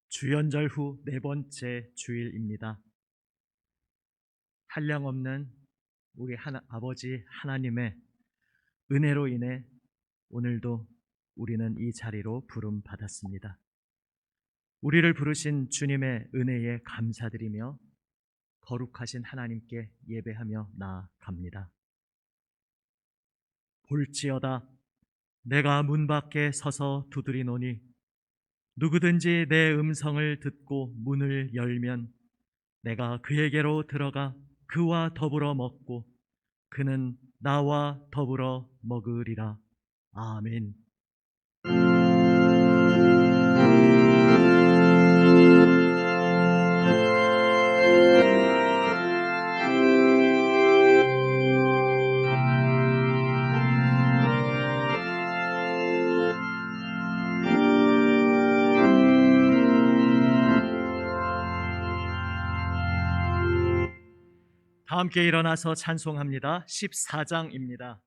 주연절 후 네 번째 주일입니다. 한량없는 우리 아버지 하나님의 은혜로 인해 오늘도 우리는 이 자리로 부름 받았습니다. 우리를 부르신 주님의 은혜에 감사드리며 거룩하신 하나님께 예배하며 나아갑니다. 볼지어다 내가 문 밖에 서서 두드리노니 누구든지 내 음성을 듣고 문을 열면 내가 그에게로 들어가 그와 더불어 먹고 그는 나와 더불어 먹으리라. 아멘. 다 함께 일어나서 찬송합니다. 14장입니다.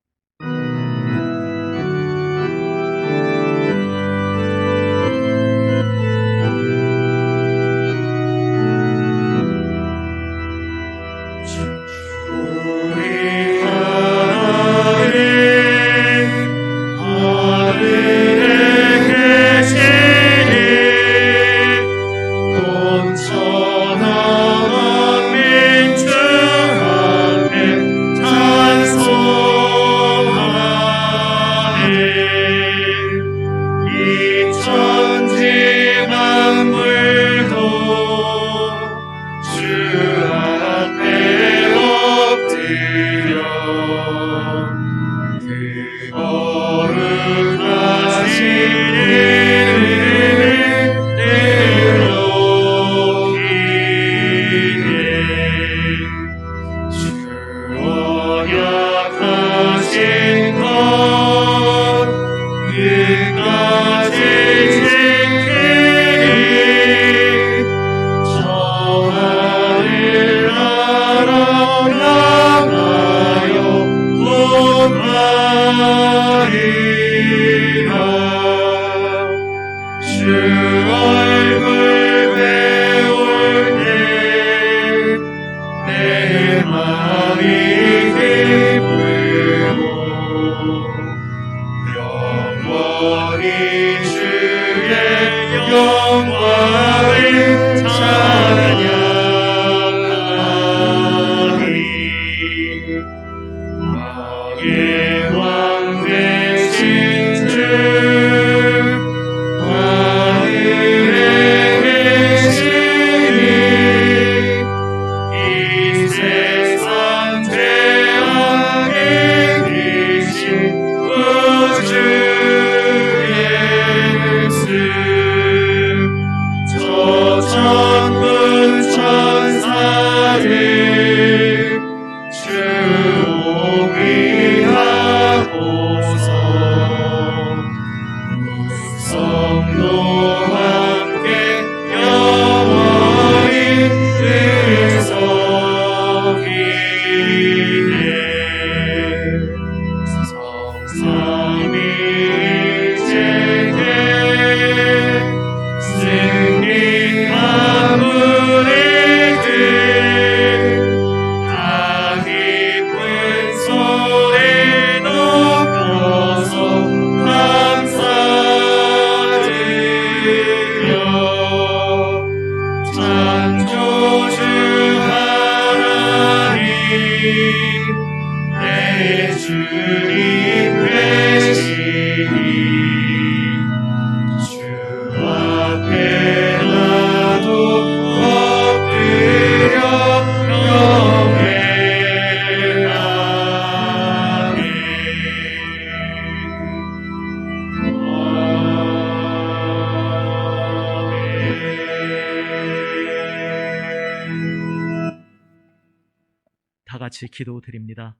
다 같이 기도드립니다.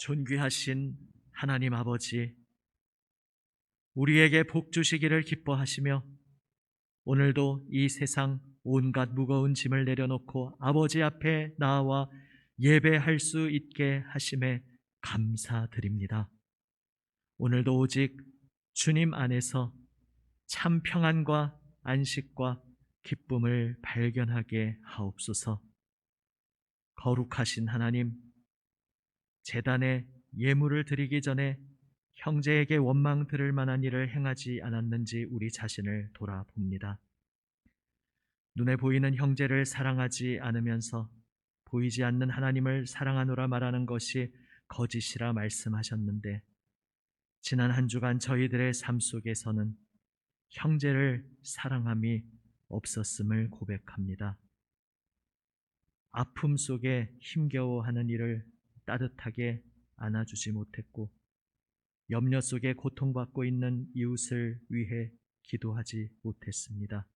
존귀하신 하나님 아버지, 우리에게 복 주시기를 기뻐하시며 오늘도 이 세상 온갖 무거운 짐을 내려놓고 아버지 앞에 나와 예배할 수 있게 하심에 감사드립니다. 오늘도 오직 주님 안에서 참 평안과 안식과 기쁨을 발견하게 하옵소서. 거룩하신 하나님, 제단에 예물을 드리기 전에 형제에게 원망 들을 만한 일을 행하지 않았는지 우리 자신을 돌아봅니다. 눈에 보이는 형제를 사랑하지 않으면서 보이지 않는 하나님을 사랑하노라 말하는 것이 거짓이라 말씀하셨는데, 지난 한 주간 저희들의 삶 속에서는 형제를 사랑함이 없었음을 고백합니다. 아픔 속에 힘겨워하는 이를 따뜻하게 안아주지 못했고, 염려 속에 고통받고 있는 이웃을 위해 기도하지 못했습니다.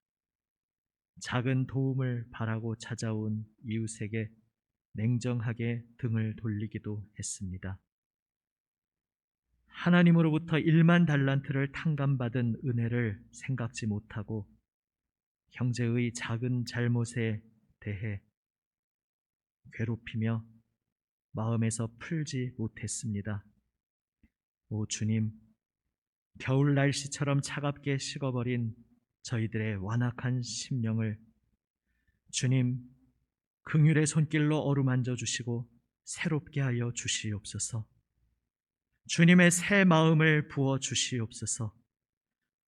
작은 도움을 바라고 찾아온 이웃에게 냉정하게 등을 돌리기도 했습니다. 하나님으로부터 1만 달란트를 탕감받은 은혜를 생각지 못하고 형제의 작은 잘못에 대해 괴롭히며 마음에서 풀지 못했습니다. 오 주님, 겨울 날씨처럼 차갑게 식어버린 저희들의 완악한 심령을 주님 긍휼의 손길로 어루만져 주시고 새롭게 하여 주시옵소서. 주님의 새 마음을 부어 주시옵소서.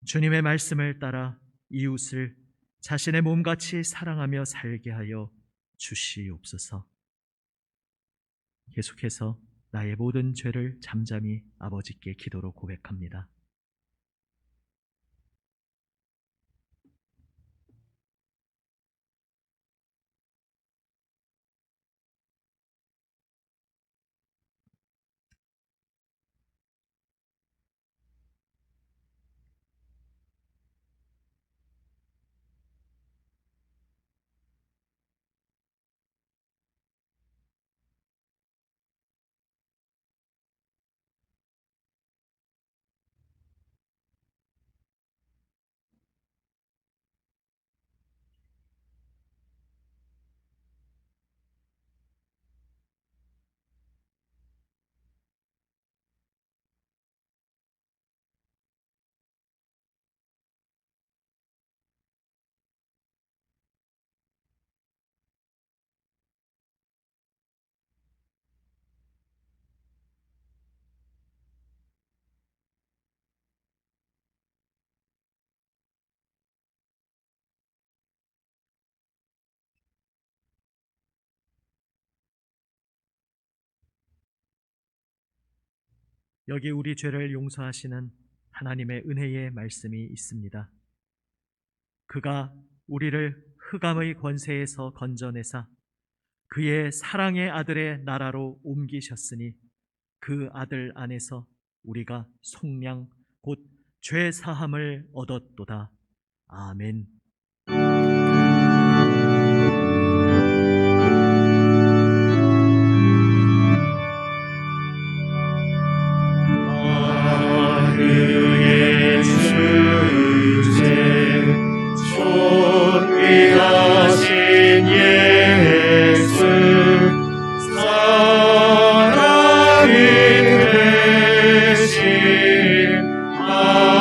주님의 말씀을 따라 이웃을 자신의 몸같이 사랑하며 살게 하여 주시옵소서. 계속해서 나의 모든 죄를 잠잠히 아버지께 기도로 고백합니다. 여기 우리 죄를 용서하시는 하나님의 은혜의 말씀이 있습니다. 그가 우리를 흑암의 권세에서 건져내사 그의 사랑의 아들의 나라로 옮기셨으니 그 아들 안에서 우리가 속량 곧 죄 사함을 얻었도다. 아멘. 그의 주제 존귀하신 예수 사랑이 되신 하나님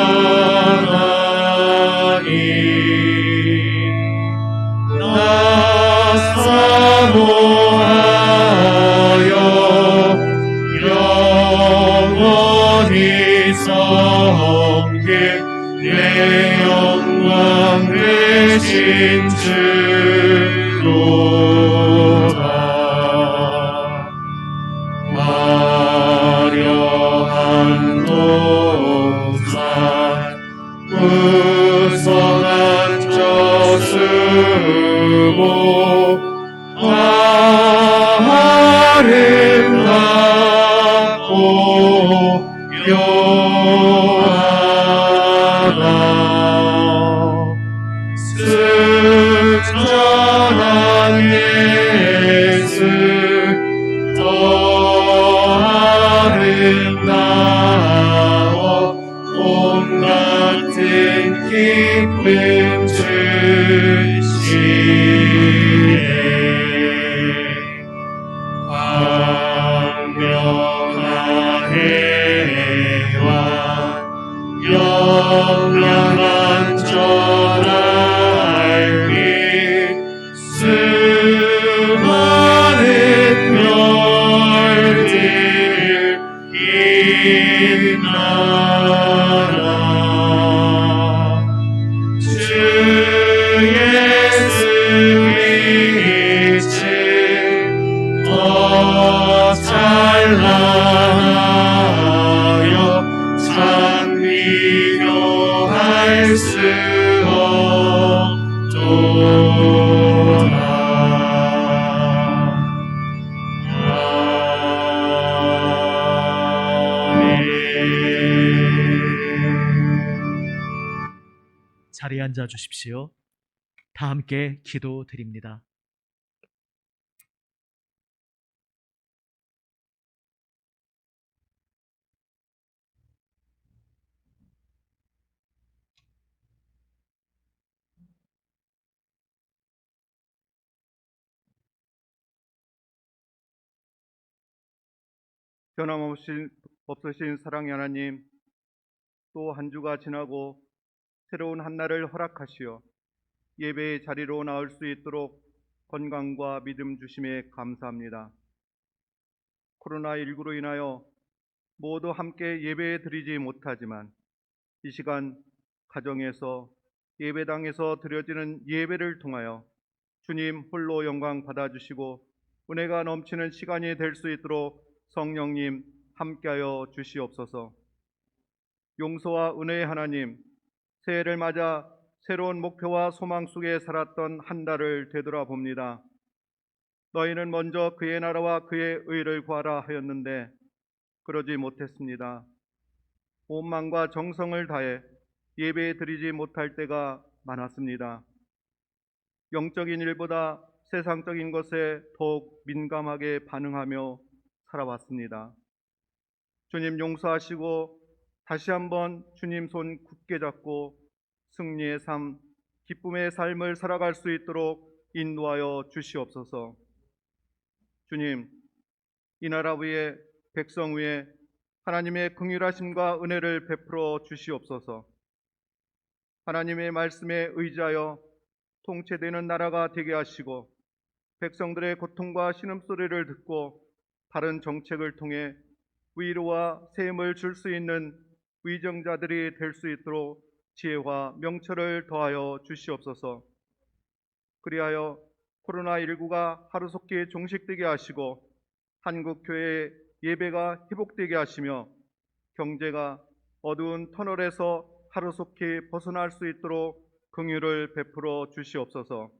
자리에 앉아 주십시오. 다 함께 기도드립니다. 변함없으신 사랑의 하나님, 또 한 주가 지나고 새로운 한 날을 허락하시어 예배의 자리로 나올 수 있도록 건강과 믿음 주심에 감사합니다. 코로나19로 인하여 모두 함께 예배 드리지 못하지만 이 시간 가정에서 예배당에서 드려지는 예배를 통하여 주님 홀로 영광 받아주시고 은혜가 넘치는 시간이 될 수 있도록 성령님 함께하여 주시옵소서. 용서와 은혜의 하나님, 새해를 맞아 새로운 목표와 소망 속에 살았던 한 달을 되돌아봅니다. 너희는 먼저 그의 나라와 그의 의를 구하라 하였는데 그러지 못했습니다. 온 마음과 정성을 다해 예배 드리지 못할 때가 많았습니다. 영적인 일보다 세상적인 것에 더욱 민감하게 반응하며 살아왔습니다. 주님 용서하시고 다시 한번 주님 손 굳게 잡고 승리의 삶, 기쁨의 삶을 살아갈 수 있도록 인도하여 주시옵소서. 주님, 이 나라 위에 백성 위에 하나님의 긍휼하심과 은혜를 베풀어 주시옵소서. 하나님의 말씀에 의지하여 통치되는 나라가 되게 하시고 백성들의 고통과 신음소리를 듣고 바른 정책을 통해 위로와 셈을 줄 수 있는 위정자들이 될 수 있도록 지혜와 명철을 더하여 주시옵소서. 그리하여 코로나19가 하루속히 종식되게 하시고 한국교회의 예배가 회복되게 하시며 경제가 어두운 터널에서 하루속히 벗어날 수 있도록 긍휼을 베풀어 주시옵소서.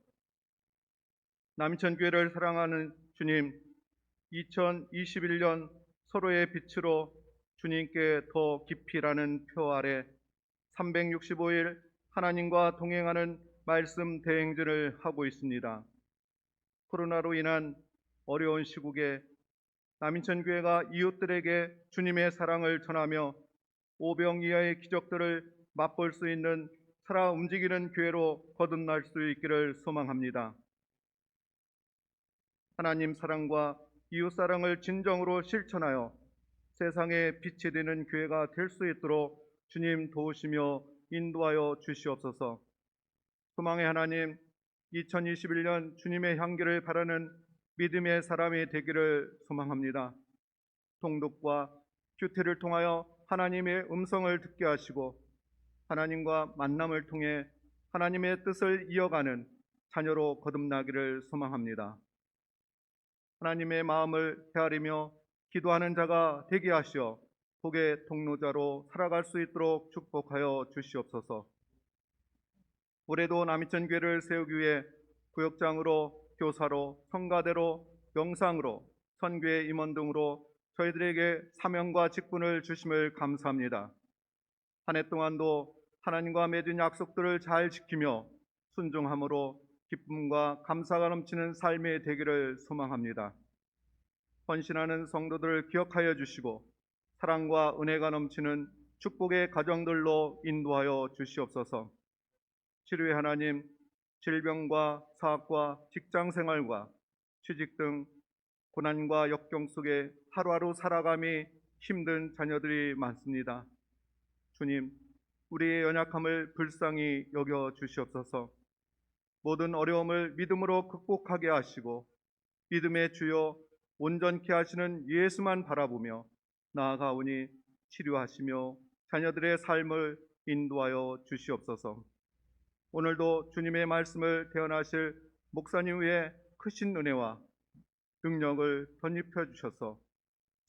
남천교회를 사랑하는 주님, 2021년 서로의 빛으로 주님께 더 깊이라는 표 아래 365일 하나님과 동행하는 말씀 대행진을 하고 있습니다. 코로나로 인한 어려운 시국에 남인천교회가 이웃들에게 주님의 사랑을 전하며 오병 이하의 기적들을 맛볼 수 있는 살아 움직이는 교회로 거듭날 수 있기를 소망합니다. 하나님 사랑과 이웃 사랑을 진정으로 실천하여 세상에 빛이 되는 교회가 될 수 있도록 주님 도우시며 인도하여 주시옵소서. 소망의 하나님, 2021년 주님의 향기를 바라는 믿음의 사람이 되기를 소망합니다. 통독과 큐티를 통하여 하나님의 음성을 듣게 하시고 하나님과 만남을 통해 하나님의 뜻을 이어가는 자녀로 거듭나기를 소망합니다. 하나님의 마음을 헤아리며 기도하는 자가 되게 하시어 복의 통로자로 살아갈 수 있도록 축복하여 주시옵소서. 올해도 남이천교회를 세우기 위해 구역장으로, 교사로, 성가대로, 영상으로, 선교회 임원 등으로 저희들에게 사명과 직분을 주심을 감사합니다. 한 해 동안도 하나님과 맺은 약속들을 잘 지키며 순종함으로 기쁨과 감사가 넘치는 삶이 되기를 소망합니다. 헌신하는 성도들을 기억하여 주시고 사랑과 은혜가 넘치는 축복의 가정들로 인도하여 주시옵소서. 치료의 하나님, 질병과 사학과 직장생활과 취직 등 고난과 역경 속에 하루하루 살아감이 힘든 자녀들이 많습니다. 주님, 우리의 연약함을 불쌍히 여겨 주시옵소서. 모든 어려움을 믿음으로 극복하게 하시고 믿음의 주여 온전케 하시는 예수만 바라보며 나아가오니 치료하시며 자녀들의 삶을 인도하여 주시옵소서. 오늘도 주님의 말씀을 대언하실 목사님 위에 크신 은혜와 능력을 덧입혀 주셔서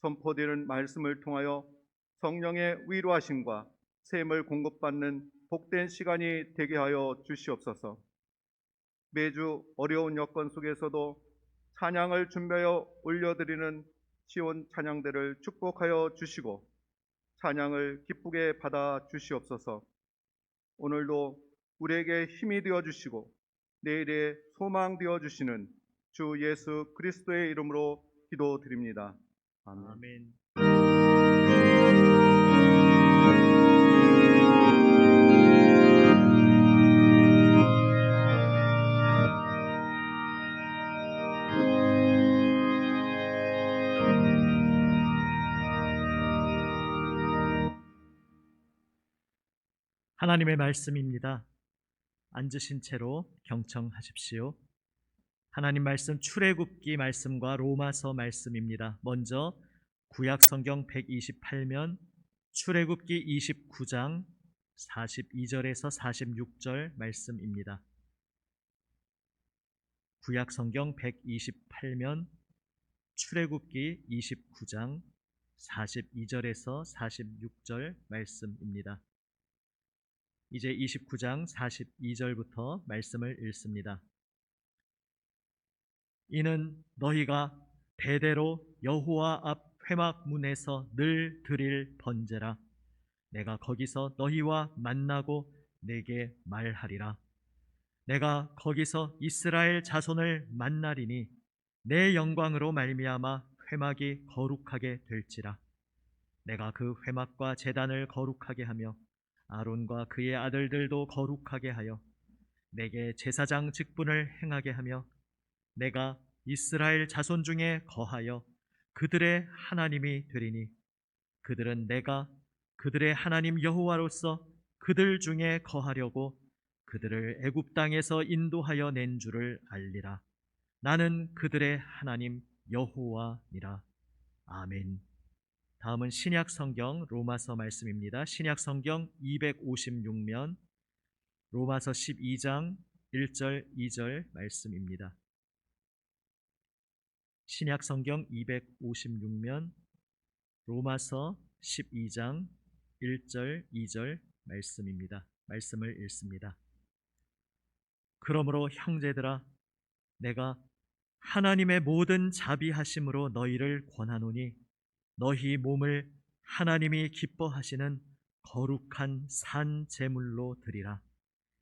선포되는 말씀을 통하여 성령의 위로하심과 셈을 공급받는 복된 시간이 되게 하여 주시옵소서. 매주 어려운 여건 속에서도 찬양을 준비하여 올려드리는 시온 찬양대를 축복하여 주시고 찬양을 기쁘게 받아 주시옵소서. 오늘도 우리에게 힘이 되어주시고 내일의 소망 되어주시는 주 예수 그리스도의 이름으로 기도드립니다. 아멘. 아멘. 하나님의 말씀입니다. 앉으신 채로 경청하십시오. 하나님 말씀 출애굽기 말씀과 로마서 말씀입니다. 먼저 구약 성경 128면 출애굽기 29장 42절에서 46절 말씀입니다. 구약 성경 128면 출애굽기 29장 42절에서 46절 말씀입니다. 이제 29장 42절부터 말씀을 읽습니다. 이는 너희가 대대로 여호와 앞 회막문에서 늘 드릴 번제라. 내가 거기서 너희와 만나고 내게 말하리라. 내가 거기서 이스라엘 자손을 만나리니 내 영광으로 말미암아 회막이 거룩하게 될지라. 내가 그 회막과 제단을 거룩하게 하며 아론과 그의 아들들도 거룩하게 하여 내게 제사장 직분을 행하게 하며 내가 이스라엘 자손 중에 거하여 그들의 하나님이 되리니 그들은 내가 그들의 하나님 여호와로서 그들 중에 거하려고 그들을 애굽 땅에서 인도하여 낸 줄을 알리라. 나는 그들의 하나님 여호와니라. 아멘. 다음은 신약 성경 로마서 말씀입니다. 신약 성경 256면 로마서 12장 1절 2절 말씀입니다. 신약 성경 256면 로마서 12장 1절 2절 말씀입니다. 말씀을 읽습니다. 그러므로 형제들아 내가 하나님의 모든 자비하심으로 너희를 권하노니 너희 몸을 하나님이 기뻐하시는 거룩한 산 제물로 드리라.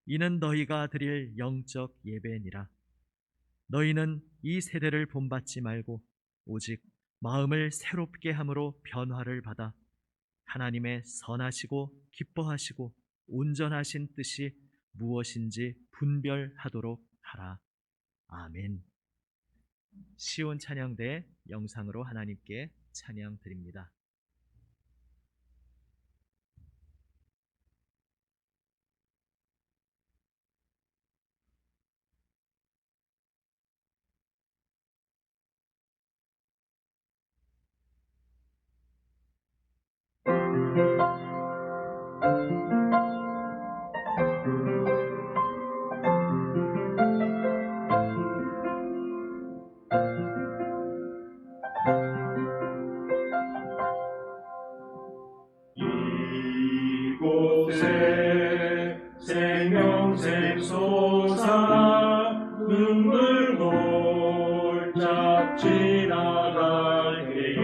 이는 너희가 드릴 영적 예배니라. 너희는 이 세대를 본받지 말고 오직 마음을 새롭게 함으로 변화를 받아 하나님의 선하시고 기뻐하시고 온전하신 뜻이 무엇인지 분별하도록 하라. 아멘. 시온 찬양대 영상으로 하나님께 찬양 드립니다. 이곳에 생명샘 솟아 눈물 골짝 지나갈 때에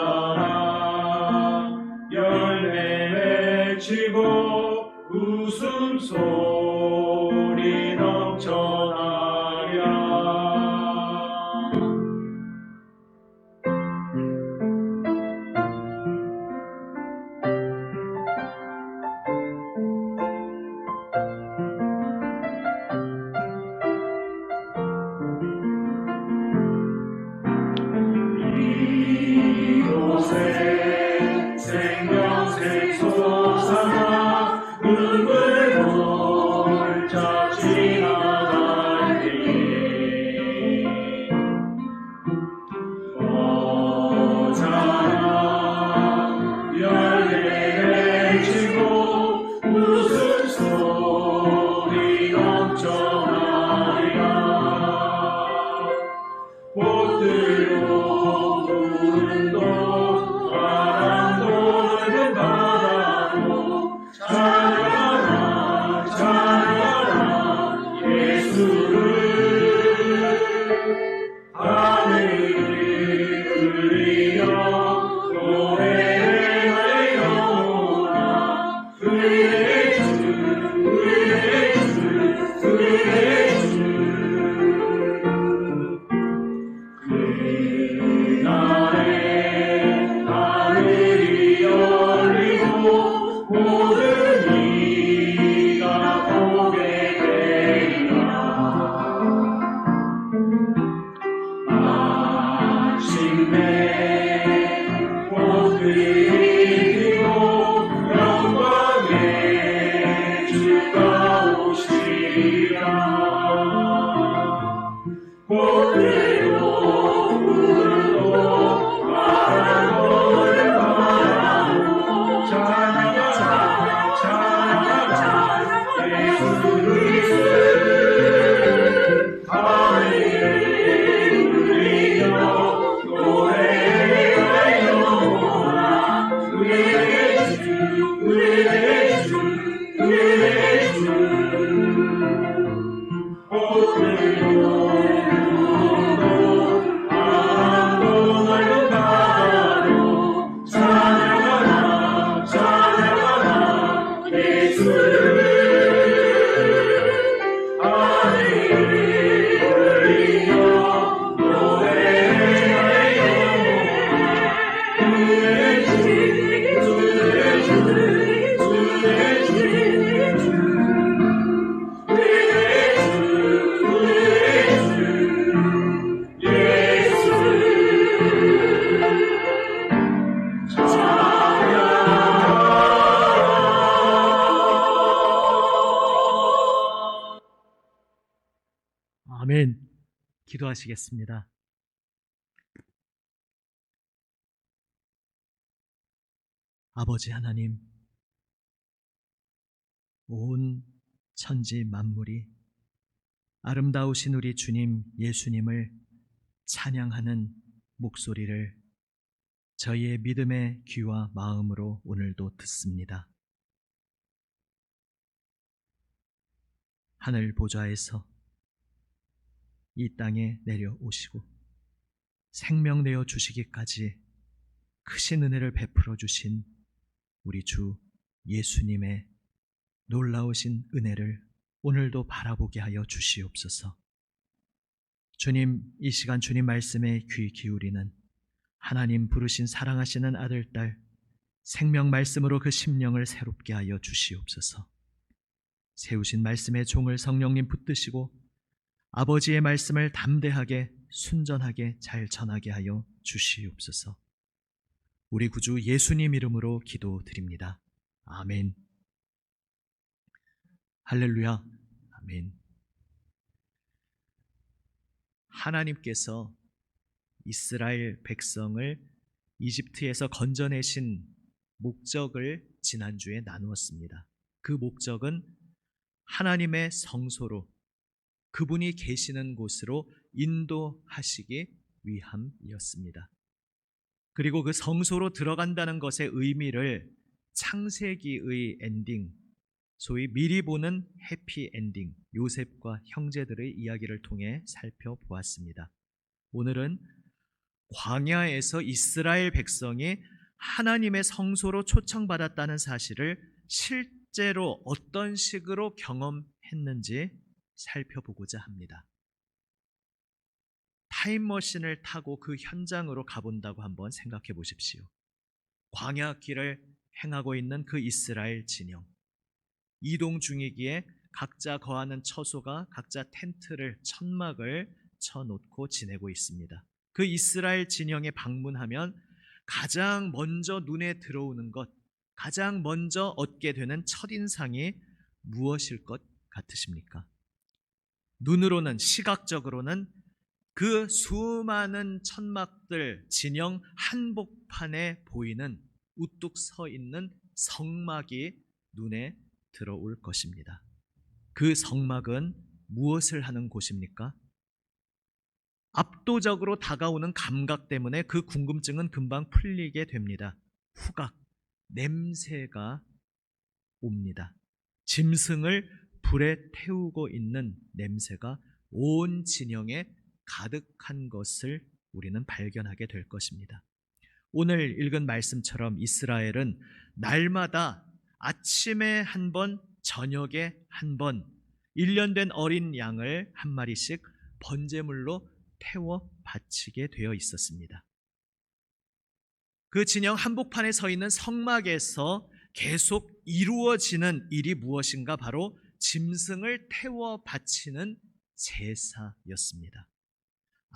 모자라 열매 맺히고 웃음소리 넘쳐나랴. 이곳에 생명샘 솟아 눈물 골짝 지나갈 때에 모자라 열매 맺히고 웃음소리 넘쳐나리라. 꽃들도 구름도 바람도 넓은 바다도 찬양하라 찬양하라 나오시리라. 꽃들도 푸른도 바람도 바람도 찬양하라 찬양하라 예수 그리스도 할렐루야 노래하여 그의 주 그의 주 그의 주 꽃들도 바람도 넓은 바다로 찬양하라 찬양하라 예수를 할렐루야 노래하여 그의 주 그의 주 그의 주 아멘. 기도하시겠습니다. 아버지 하나님, 온 천지 만물이 아름다우신 우리 주님 예수님을 찬양하는 목소리를 저희의 믿음의 귀와 마음으로 오늘도 듣습니다. 하늘 보좌에서 이 땅에 내려오시고 생명 내어 주시기까지 크신 은혜를 베풀어 주신 우리 주 예수님의 놀라우신 은혜를 오늘도 바라보게 하여 주시옵소서. 주님, 이 시간 주님 말씀에 귀 기울이는 하나님 부르신 사랑하시는 아들, 딸 생명 말씀으로 그 심령을 새롭게 하여 주시옵소서. 세우신 말씀의 종을 성령님 붙드시고 아버지의 말씀을 담대하게 순전하게 잘 전하게 하여 주시옵소서. 우리 구주 예수님 이름으로 기도드립니다. 아멘. 할렐루야. 아멘. 하나님께서 이스라엘 백성을 이집트에서 건져내신 목적을 지난주에 나누었습니다. 그 목적은 하나님의 성소로 그분이 계시는 곳으로 인도하시기 위함이었습니다. 그리고 그 성소로 들어간다는 것의 의미를 창세기의 엔딩, 소위 미리 보는 해피 엔딩, 요셉과 형제들의 이야기를 통해 살펴보았습니다. 오늘은 광야에서 이스라엘 백성이 하나님의 성소로 초청받았다는 사실을 실제로 어떤 식으로 경험했는지 살펴보고자 합니다. 타임머신을 타고 그 현장으로 가본다고 한번 생각해 보십시오. 광야 길을 행하고 있는 그 이스라엘 진영, 이동 중이기에 각자 거하는 처소가 각자 텐트를 천막을 쳐놓고 지내고 있습니다. 그 이스라엘 진영에 방문하면 가장 먼저 눈에 들어오는 것, 가장 먼저 얻게 되는 첫인상이 무엇일 것 같으십니까? 눈으로는, 시각적으로는 그 수많은 천막들 진영 한복판에 보이는 우뚝 서 있는 성막이 눈에 들어올 것입니다. 그 성막은 무엇을 하는 곳입니까? 압도적으로 다가오는 감각 때문에 그 궁금증은 금방 풀리게 됩니다. 후각, 냄새가 옵니다. 짐승을 불에 태우고 있는 냄새가 온 진영에 가득한 것을 우리는 발견하게 될 것입니다. 오늘 읽은 말씀처럼 이스라엘은 날마다 아침에 한 번, 저녁에 한 번, 1년 된 어린 양을 한 마리씩 번제물로 태워 바치게 되어 있었습니다. 그 진영 한복판에 서 있는 성막에서 계속 이루어지는 일이 무엇인가? 바로 짐승을 태워 바치는 제사였습니다.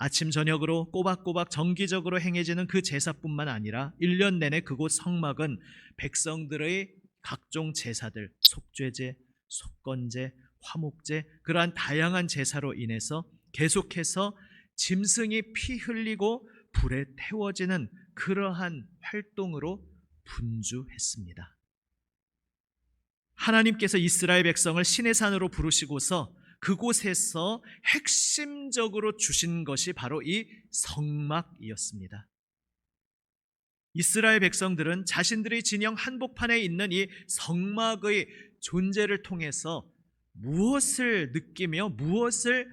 아침 저녁으로 꼬박꼬박 정기적으로 행해지는 그 제사뿐만 아니라 1년 내내 그곳 성막은 백성들의 각종 제사들, 속죄제, 속건제, 화목제, 그러한 다양한 제사로 인해서 계속해서 짐승이 피 흘리고 불에 태워지는 그러한 활동으로 분주했습니다. 하나님께서 이스라엘 백성을 신의 산으로 부르시고서 그곳에서 핵심적으로 주신 것이 바로 이 성막이었습니다. 이스라엘 백성들은 자신들의 진영 한복판에 있는 이 성막의 존재를 통해서 무엇을 느끼며 무엇을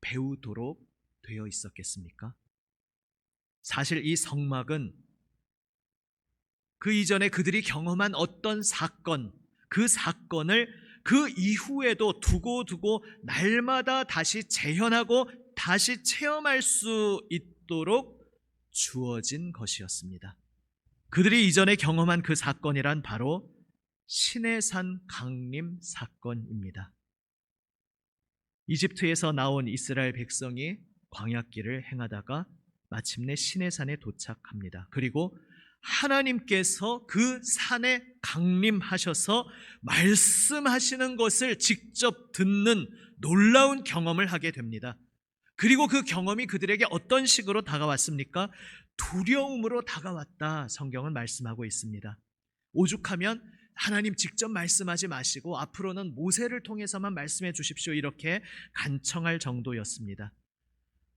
배우도록 되어 있었겠습니까? 사실 이 성막은 그 이전에 그들이 경험한 어떤 사건, 그 사건을 그 이후에도 두고 날마다 다시 재현하고 다시 체험할 수 있도록 주어진 것이었습니다. 그들이 이전에 경험한 그 사건이란 바로 시내산 강림 사건입니다. 이집트에서 나온 이스라엘 백성이 광야길을 행하다가 마침내 시내산에 도착합니다. 그리고 하나님께서 그 산에 강림하셔서 말씀하시는 것을 직접 듣는 놀라운 경험을 하게 됩니다. 그리고 그 경험이 그들에게 어떤 식으로 다가왔습니까? 두려움으로 다가왔다, 성경은 말씀하고 있습니다. 오죽하면 하나님 직접 말씀하지 마시고 앞으로는 모세를 통해서만 말씀해 주십시오, 이렇게 간청할 정도였습니다.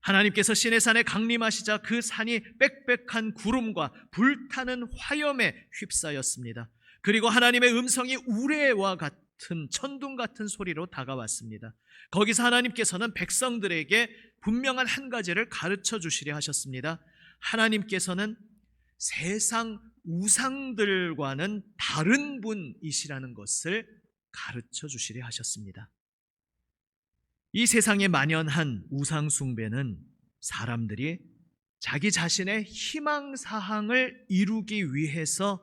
하나님께서 시내산에 강림하시자 그 산이 빽빽한 구름과 불타는 화염에 휩싸였습니다. 그리고 하나님의 음성이 우레와 같은 천둥 같은 소리로 다가왔습니다. 거기서 하나님께서는 백성들에게 분명한 한 가지를 가르쳐 주시려 하셨습니다. 하나님께서는 세상 우상들과는 다른 분이시라는 것을 가르쳐 주시려 하셨습니다. 이 세상에 만연한 우상 숭배는 사람들이 자기 자신의 희망사항을 이루기 위해서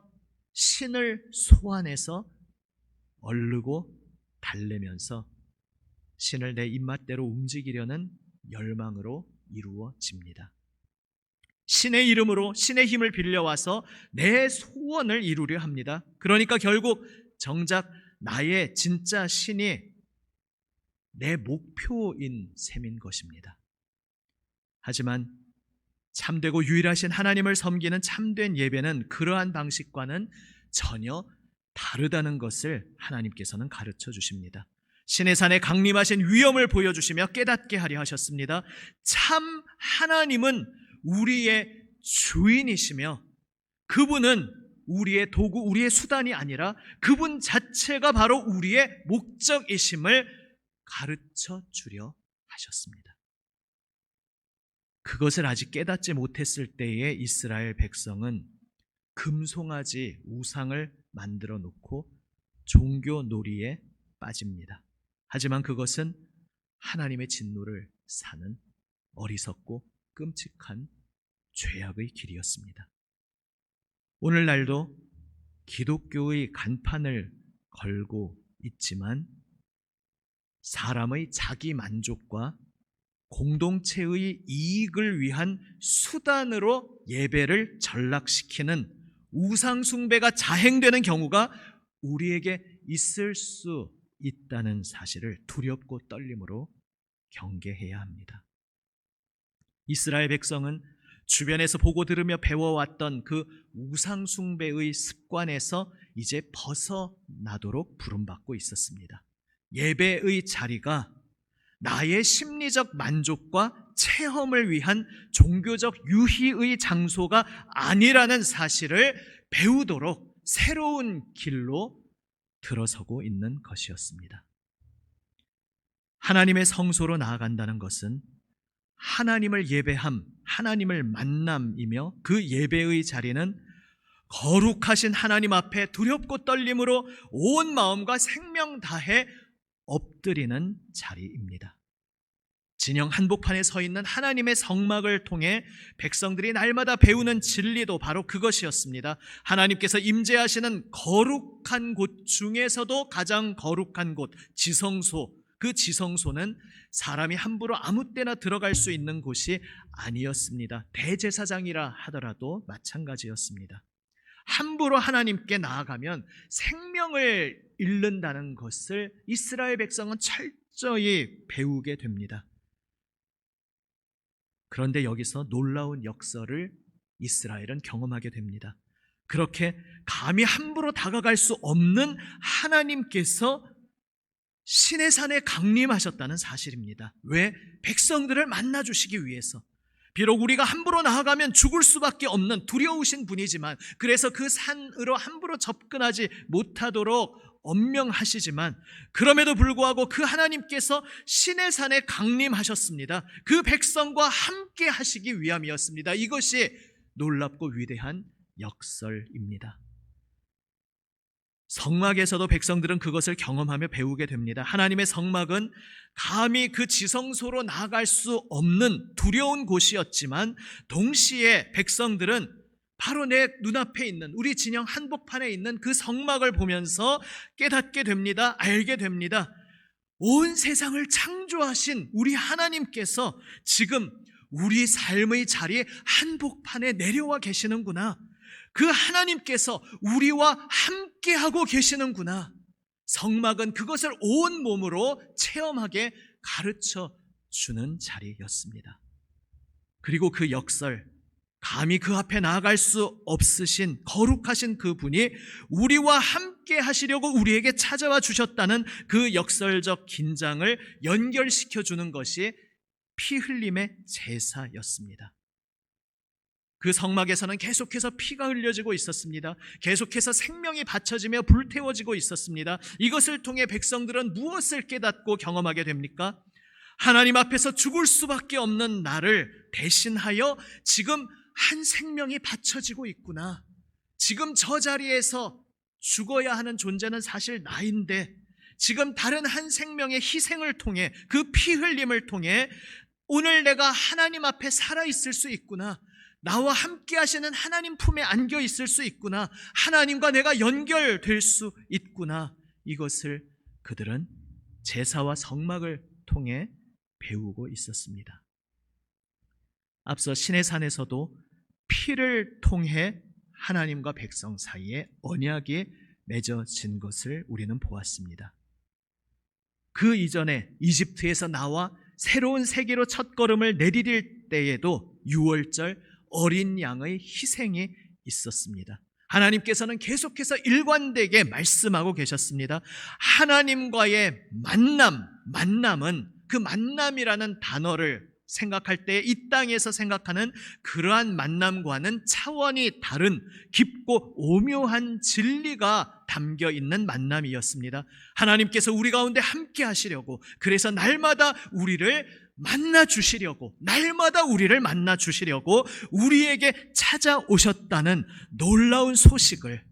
신을 소환해서 얼르고 달래면서 신을 내 입맛대로 움직이려는 열망으로 이루어집니다. 신의 이름으로 신의 힘을 빌려와서 내 소원을 이루려 합니다. 그러니까 결국 정작 나의 진짜 신이 내 목표인 셈인 것입니다. 하지만 참되고 유일하신 하나님을 섬기는 참된 예배는 그러한 방식과는 전혀 다르다는 것을 하나님께서는 가르쳐 주십니다. 신의 산에 강림하신 위엄을 보여주시며 깨닫게 하려 하셨습니다. 참 하나님은 우리의 주인이시며 그분은 우리의 도구, 우리의 수단이 아니라 그분 자체가 바로 우리의 목적이심을 가르쳐 주려 하셨습니다. 그것을 아직 깨닫지 못했을 때에 이스라엘 백성은 금송아지 우상을 만들어 놓고 종교 놀이에 빠집니다. 하지만 그것은 하나님의 진노를 사는 어리석고 끔찍한 죄악의 길이었습니다. 오늘날도 기독교의 간판을 걸고 있지만 사람의 자기 만족과 공동체의 이익을 위한 수단으로 예배를 전락시키는 우상 숭배가 자행되는 경우가 우리에게 있을 수 있다는 사실을 두렵고 떨림으로 경계해야 합니다. 이스라엘 백성은 주변에서 보고 들으며 배워왔던 그 우상 숭배의 습관에서 이제 벗어나도록 부름받고 있었습니다. 예배의 자리가 나의 심리적 만족과 체험을 위한 종교적 유희의 장소가 아니라는 사실을 배우도록 새로운 길로 들어서고 있는 것이었습니다. 하나님의 성소로 나아간다는 것은 하나님을 예배함, 하나님을 만남이며 그 예배의 자리는 거룩하신 하나님 앞에 두렵고 떨림으로 온 마음과 생명 다해 엎드리는 자리입니다. 진영 한복판에 서 있는 하나님의 성막을 통해 백성들이 날마다 배우는 진리도 바로 그것이었습니다. 하나님께서 임재하시는 거룩한 곳 중에서도 가장 거룩한 곳, 지성소, 그 지성소는 사람이 함부로 아무 때나 들어갈 수 있는 곳이 아니었습니다. 대제사장이라 하더라도 마찬가지였습니다. 함부로 하나님께 나아가면 생명을 잃는다는 것을 이스라엘 백성은 철저히 배우게 됩니다. 그런데 여기서 놀라운 역설을 이스라엘은 경험하게 됩니다. 그렇게 감히 함부로 다가갈 수 없는 하나님께서 시내산에 강림하셨다는 사실입니다. 왜? 백성들을 만나주시기 위해서. 비록 우리가 함부로 나아가면 죽을 수밖에 없는 두려우신 분이지만, 그래서 그 산으로 함부로 접근하지 못하도록 엄명하시지만, 그럼에도 불구하고 그 하나님께서 시내산에 강림하셨습니다. 그 백성과 함께 하시기 위함이었습니다. 이것이 놀랍고 위대한 역설입니다. 성막에서도 백성들은 그것을 경험하며 배우게 됩니다. 하나님의 성막은 감히 그 지성소로 나아갈 수 없는 두려운 곳이었지만, 동시에 백성들은 바로 내 눈앞에 있는, 우리 진영 한복판에 있는 그 성막을 보면서 깨닫게 됩니다. 알게 됩니다. 온 세상을 창조하신 우리 하나님께서 지금 우리 삶의 자리에 한복판에 내려와 계시는구나. 그 하나님께서 우리와 함께하고 계시는구나. 성막은 그것을 온 몸으로 체험하게 가르쳐 주는 자리였습니다. 그리고 그 역설, 감히 그 앞에 나아갈 수 없으신 거룩하신 그분이 우리와 함께 하시려고 우리에게 찾아와 주셨다는 그 역설적 긴장을 연결시켜 주는 것이 피 흘림의 제사였습니다. 그 성막에서는 계속해서 피가 흘려지고 있었습니다. 계속해서 생명이 바쳐지며 불태워지고 있었습니다. 이것을 통해 백성들은 무엇을 깨닫고 경험하게 됩니까? 하나님 앞에서 죽을 수밖에 없는 나를 대신하여 지금 한 생명이 바쳐지고 있구나. 지금 저 자리에서 죽어야 하는 존재는 사실 나인데, 지금 다른 한 생명의 희생을 통해, 그 피 흘림을 통해 오늘 내가 하나님 앞에 살아있을 수 있구나. 나와 함께 하시는 하나님 품에 안겨 있을 수 있구나. 하나님과 내가 연결될 수 있구나. 이것을 그들은 제사와 성막을 통해 배우고 있었습니다. 앞서 시내산에서도 피를 통해 하나님과 백성 사이에 언약이 맺어진 것을 우리는 보았습니다. 그 이전에 이집트에서 나와 새로운 세계로 첫걸음을 내디딜 때에도 유월절 어린 양의 희생이 있었습니다. 하나님께서는 계속해서 일관되게 말씀하고 계셨습니다. 하나님과의 만남은 그 만남이라는 단어를 생각할 때 이 땅에서 생각하는 그러한 만남과는 차원이 다른 깊고 오묘한 진리가 담겨 있는 만남이었습니다. 하나님께서 우리 가운데 함께 하시려고, 그래서 날마다 우리를 만나 주시려고, 우리에게 찾아오셨다는 놀라운 소식을,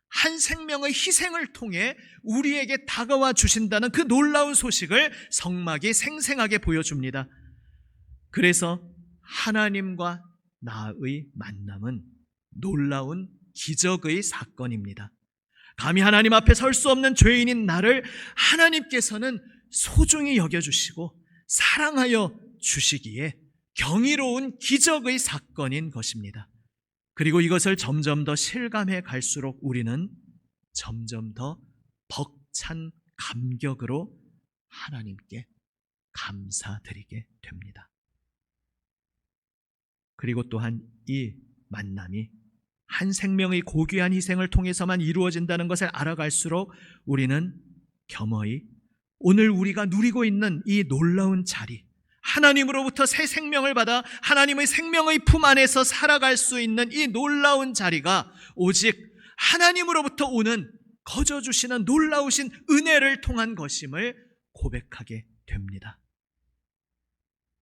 한 생명의 희생을 통해 우리에게 다가와 주신다는 그 놀라운 소식을 성막이 생생하게 보여줍니다. 그래서 하나님과 나의 만남은 놀라운 기적의 사건입니다. 감히 하나님 앞에 설 수 없는 죄인인 나를 하나님께서는 소중히 여겨주시고 사랑하여 주시기에 경이로운 기적의 사건인 것입니다. 그리고 이것을 점점 더 실감해 갈수록 우리는 점점 더 벅찬 감격으로 하나님께 감사드리게 됩니다. 그리고 또한 이 만남이 한 생명의 고귀한 희생을 통해서만 이루어진다는 것을 알아갈수록 우리는 겸허히 오늘 우리가 누리고 있는 이 놀라운 자리, 하나님으로부터 새 생명을 받아 하나님의 생명의 품 안에서 살아갈 수 있는 이 놀라운 자리가 오직 하나님으로부터 오는 거저 주시는 놀라우신 은혜를 통한 것임을 고백하게 됩니다.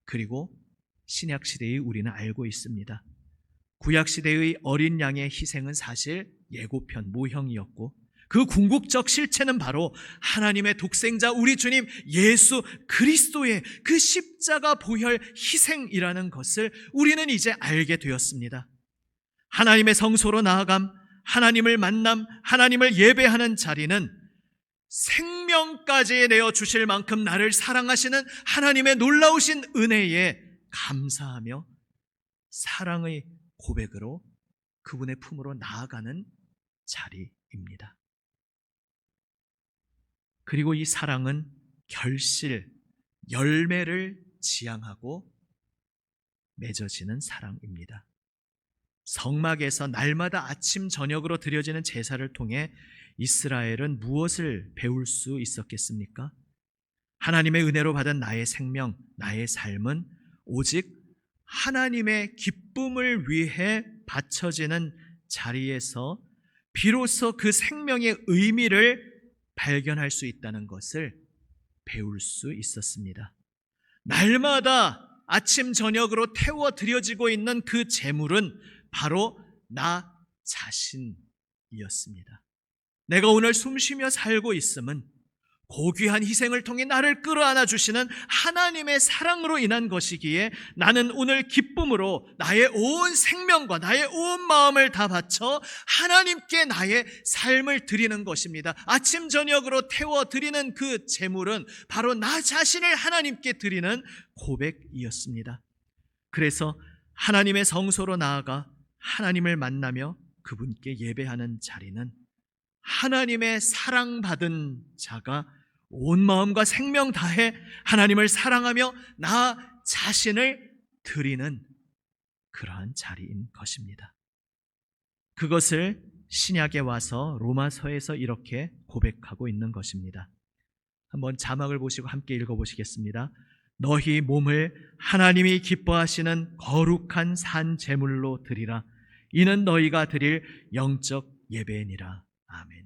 그리고 신약시대의 우리는 알고 있습니다. 구약시대의 어린 양의 희생은 사실 예고편, 모형이었고, 그 궁극적 실체는 바로 하나님의 독생자 우리 주님 예수 그리스도의 그 십자가 보혈 희생이라는 것을 우리는 이제 알게 되었습니다. 하나님의 성소로 나아감, 하나님을 만남, 하나님을 예배하는 자리는 생명까지 내어주실 만큼 나를 사랑하시는 하나님의 놀라우신 은혜에 감사하며 사랑의 고백으로 그분의 품으로 나아가는 자리입니다. 그리고 이 사랑은 결실, 열매를 지향하고 맺어지는 사랑입니다. 성막에서 날마다 아침 저녁으로 드려지는 제사를 통해 이스라엘은 무엇을 배울 수 있었겠습니까? 하나님의 은혜로 받은 나의 생명, 나의 삶은 오직 하나님의 기쁨을 위해 바쳐지는 자리에서 비로소 그 생명의 의미를 발견할 수 있다는 것을 배울 수 있었습니다. 날마다 아침 저녁으로 태워 드려지고 있는 그 제물은 바로 나 자신이었습니다. 내가 오늘 숨쉬며 살고 있음은 고귀한 희생을 통해 나를 끌어안아 주시는 하나님의 사랑으로 인한 것이기에 나는 오늘 기쁨으로 나의 온 생명과 나의 온 마음을 다 바쳐 하나님께 나의 삶을 드리는 것입니다. 아침 저녁으로 태워 드리는 그 제물은 바로 나 자신을 하나님께 드리는 고백이었습니다. 그래서 하나님의 성소로 나아가 하나님을 만나며 그분께 예배하는 자리는 하나님의 사랑받은 자가 온 마음과 생명 다해 하나님을 사랑하며 나 자신을 드리는 그러한 자리인 것입니다. 그것을 신약에 와서 로마서에서 이렇게 고백하고 있는 것입니다. 한번 자막을 보시고 함께 읽어보시겠습니다. 너희 몸을 하나님이 기뻐하시는 거룩한 산 제물로 드리라. 이는 너희가 드릴 영적 예배니라. 아멘.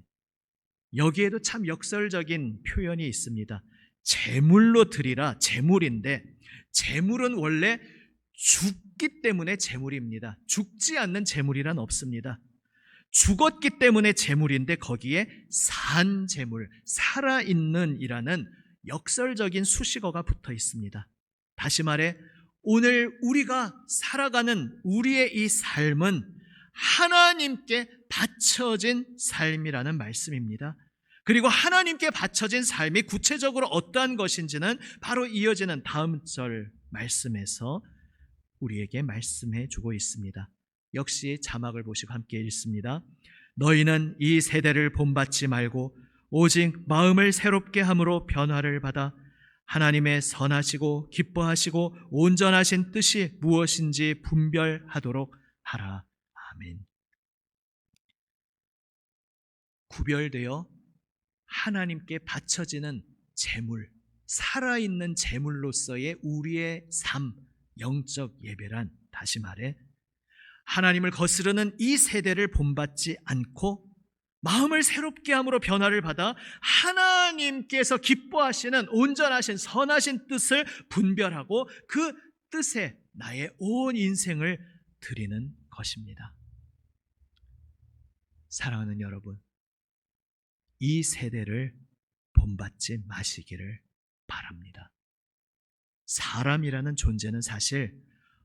여기에도 참 역설적인 표현이 있습니다. 제물로 드리라. 제물인데 제물은 원래 죽기 때문에 제물입니다. 죽지 않는 제물이란 없습니다. 죽었기 때문에 제물인데 거기에 산 제물, 살아있는 이라는 역설적인 수식어가 붙어 있습니다. 다시 말해 오늘 우리가 살아가는 우리의 이 삶은 하나님께 바쳐진 삶이라는 말씀입니다. 그리고 하나님께 바쳐진 삶이 구체적으로 어떠한 것인지는 바로 이어지는 다음 절 말씀에서 우리에게 말씀해 주고 있습니다. 역시 자막을 보시고 함께 읽습니다. 너희는 이 세대를 본받지 말고 오직 마음을 새롭게 함으로 변화를 받아 하나님의 선하시고 기뻐하시고 온전하신 뜻이 무엇인지 분별하도록 하라. 아멘. 구별되어 하나님께 바쳐지는 제물, 살아있는 제물로서의 우리의 삶, 영적 예배란 다시 말해 하나님을 거스르는 이 세대를 본받지 않고 마음을 새롭게 함으로 변화를 받아 하나님께서 기뻐하시는 온전하신 선하신 뜻을 분별하고 그 뜻에 나의 온 인생을 드리는 것입니다. 사랑하는 여러분, 이 세대를 본받지 마시기를 바랍니다. 사람이라는 존재는 사실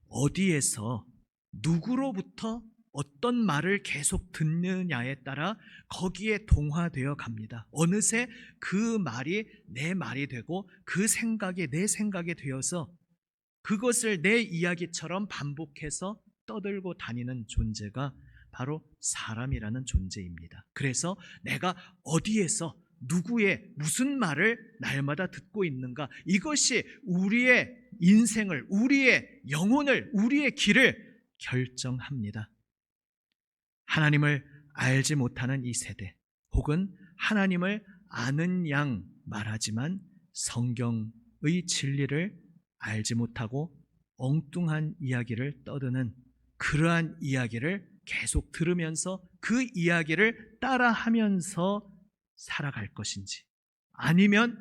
어디에서 누구로부터 어떤 말을 계속 듣느냐에 따라 거기에 동화되어 갑니다. 어느새 그 말이 내 말이 되고 그 생각이 내 생각이 되어서 그것을 내 이야기처럼 반복해서 떠들고 다니는 존재가 바로 사람이라는 존재입니다. 그래서 내가 어디에서 누구의 무슨 말을 날마다 듣고 있는가, 이것이 우리의 인생을, 우리의 영혼을, 우리의 길을 결정합니다. 하나님을 알지 못하는 이 세대, 혹은 하나님을 아는 양 말하지만 성경의 진리를 알지 못하고 엉뚱한 이야기를 떠드는 그러한 이야기를 계속 들으면서 그 이야기를 따라하면서 살아갈 것인지, 아니면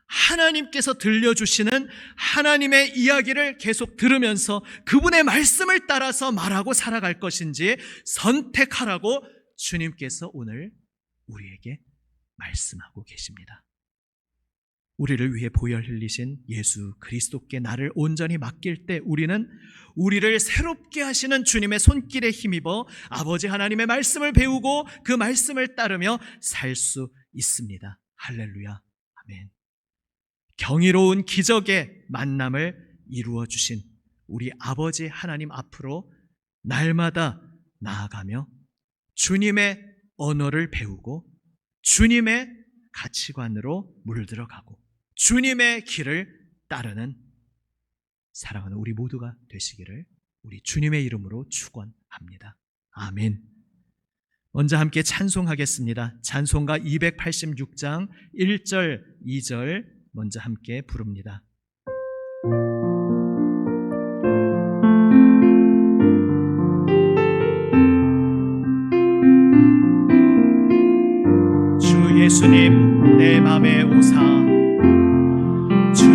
하나님께서 들려주시는 하나님의 이야기를 계속 들으면서 그분의 말씀을 따라서 말하고 살아갈 것인지 선택하라고 주님께서 오늘 우리에게 말씀하고 계십니다. 우리를 위해 보혈 흘리신 예수 그리스도께 나를 온전히 맡길 때 우리는 우리를 새롭게 하시는 주님의 손길에 힘입어 아버지 하나님의 말씀을 배우고 그 말씀을 따르며 살 수 있습니다. 할렐루야. 아멘. 경이로운 기적의 만남을 이루어 주신 우리 아버지 하나님 앞으로 날마다 나아가며 주님의 언어를 배우고 주님의 가치관으로 물들어가고 주님의 길을 따르는 사랑하는 우리 모두가 되시기를 우리 주님의 이름으로 축원합니다. 아멘. 먼저 함께 찬송하겠습니다. 찬송가 286장 1절, 2절 먼저 함께 부릅니다. 주 예수님 내 맘에 오사 주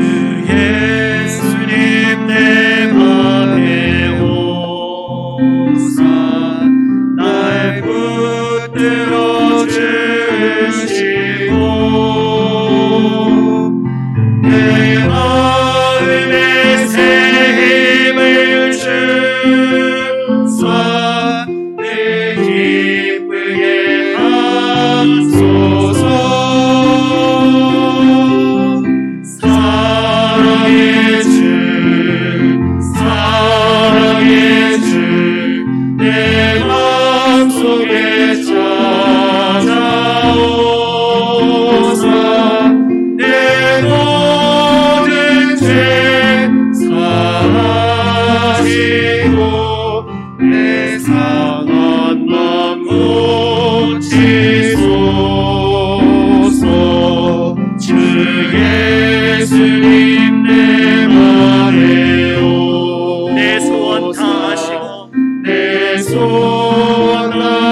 예수님 내 맘에 오사 날 붙들어 주시고 내 마음에 새 힘을 주사 늘 기쁘게 하소서. 사랑의 주 내 맘속에 찾아오사 내 모든 죄 사하시고 내 상한 맘 고치소서. 주 예수님 내 맘에 오 내 소원 다하시고 내 소원 다하시고